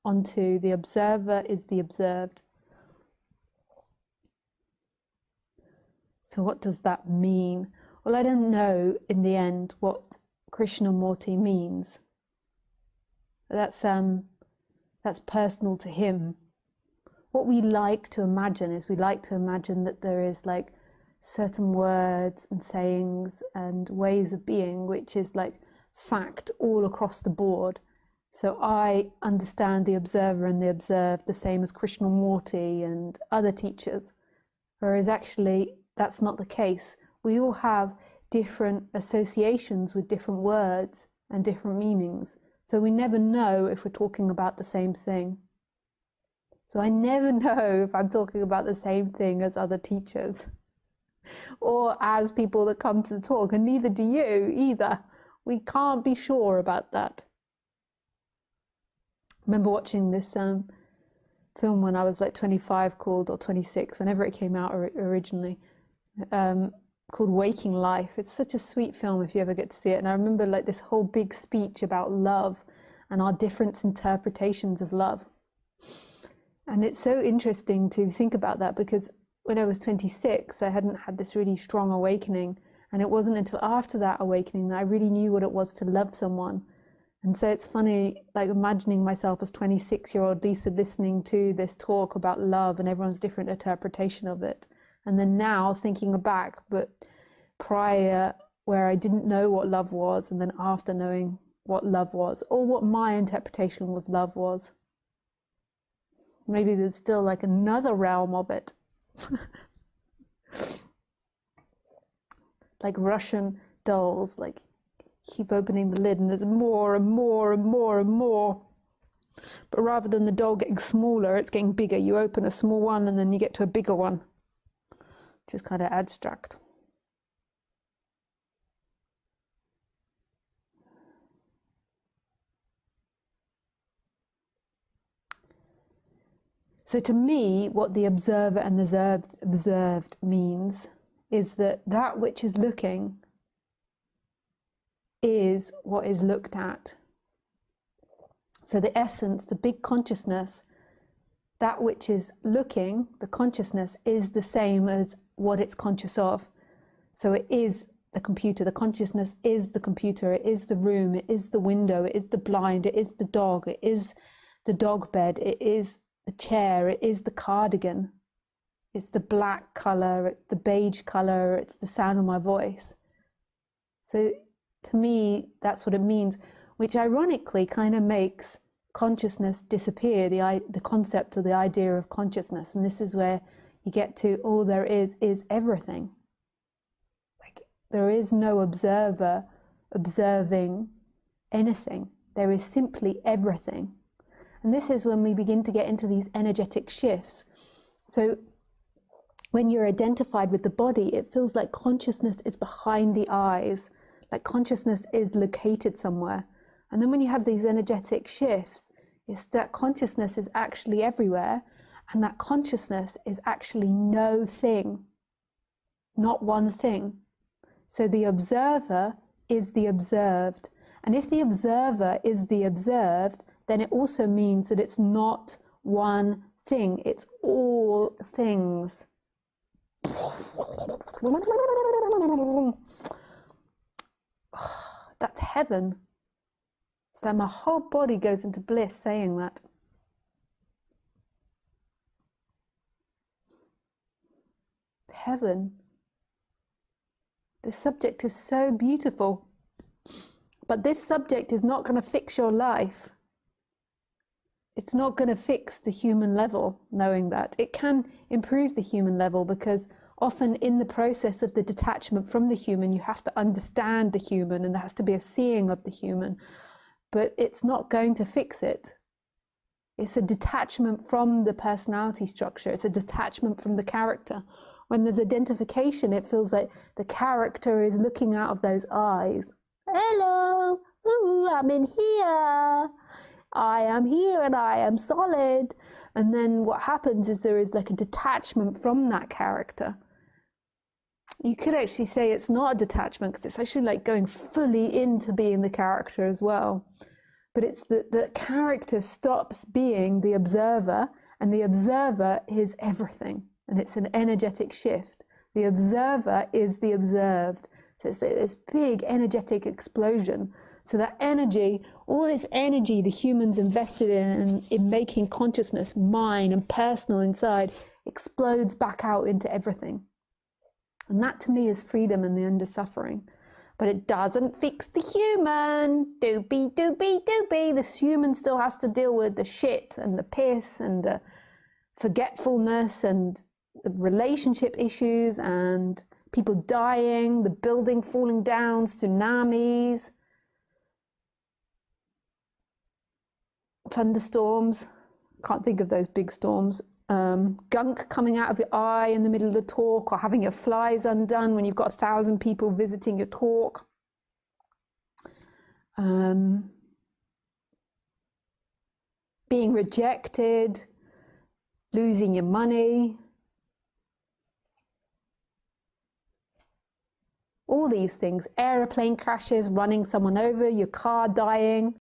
onto the observer is the observed. So what does that mean? Well, I don't know in the end what Krishnamurti means. That's personal to him. What we like to imagine is we like to imagine that there is like certain words and sayings and ways of being which is like fact all across the board. So I understand the observer and the observed the same as Krishnamurti and other teachers, whereas actually that's not the case. We all have different associations with different words and different meanings. So we never know if we're talking about the same thing. So I never know if I'm talking about the same thing as other teachers or as people that come to the talk, and neither do you either. We can't be sure about that. I remember watching this film when I was like 25 called, or 26, whenever it came out originally, called Waking Life. It's such a sweet film if you ever get to see it. And I remember like this whole big speech about love and our different interpretations of love. And it's so interesting to think about that, because when I was 26, I hadn't had this really strong awakening. And it wasn't until after that awakening that I really knew what it was to love someone. And so it's funny, like imagining myself as 26-year-old Lisa listening to this talk about love and everyone's different interpretation of it. And then now thinking back, but prior where I didn't know what love was, and then after knowing what love was, or what my interpretation of love was. Maybe there's still like another realm of it. Like Russian dolls, like keep opening the lid and there's more and more and more and more. But rather than the doll getting smaller, it's getting bigger. You open a small one and then you get to a bigger one, which is kind of abstract. So to me, what the observer and the observed means is that that which is looking is what is looked at. So the essence, the big consciousness, that which is looking, the consciousness, is the same as what it's conscious of. So it is the computer, the consciousness is the computer, it is the room, it is the window, it is the blind, it is the dog, it is the dog bed, it is the chair, it is the cardigan, it's the black color, it's the beige color, it's the sound of my voice. So to me, that's what it means, which ironically kind of makes consciousness disappear, the concept or the idea of consciousness. And this is where you get to all there is everything. Like there is no observer observing anything. There is simply everything. And this is when we begin to get into these energetic shifts. So when you're identified with the body, it feels like consciousness is behind the eyes, like consciousness is located somewhere. And then when you have these energetic shifts, it's that consciousness is actually everywhere, and that consciousness is actually no thing, not one thing. So the observer is the observed. And if the observer is the observed, then it also means that it's not one thing, it's all things. That's heaven. It's like my whole body goes into bliss saying that. Heaven. This subject is so beautiful. But this subject is not going to fix your life. It's not going to fix the human level, knowing that. It can improve the human level, because often in the process of the detachment from the human, you have to understand the human, and there has to be a seeing of the human. But it's not going to fix it. It's a detachment from the personality structure. It's a detachment from the character. When there's identification, it feels like the character is looking out of those eyes. Hello, ooh, I'm in here. I am here and I am solid. And then what happens is there is like a detachment from that character. You could actually say it's not a detachment, because it's actually like going fully into being the character as well. but it's that the character stops being the observer, and the observer is everything, and it's an energetic shift. The observer is the observed. So it's this big energetic explosion. So that energy, all this energy the humans invested in making consciousness mine and personal inside, explodes back out into everything. And that to me is freedom and the end of suffering. But it doesn't fix the human. Doopy, doopy, doopy. The human still has to deal with the shit and the piss and the forgetfulness and the relationship issues and people dying, the building falling down, tsunamis, thunderstorms. Can't think of those big storms. Gunk coming out of your eye in the middle of the talk, or having your flies undone when you've got 1,000 people visiting your talk. Being rejected, losing your money. All these things, aeroplane crashes, running someone over, your car dying,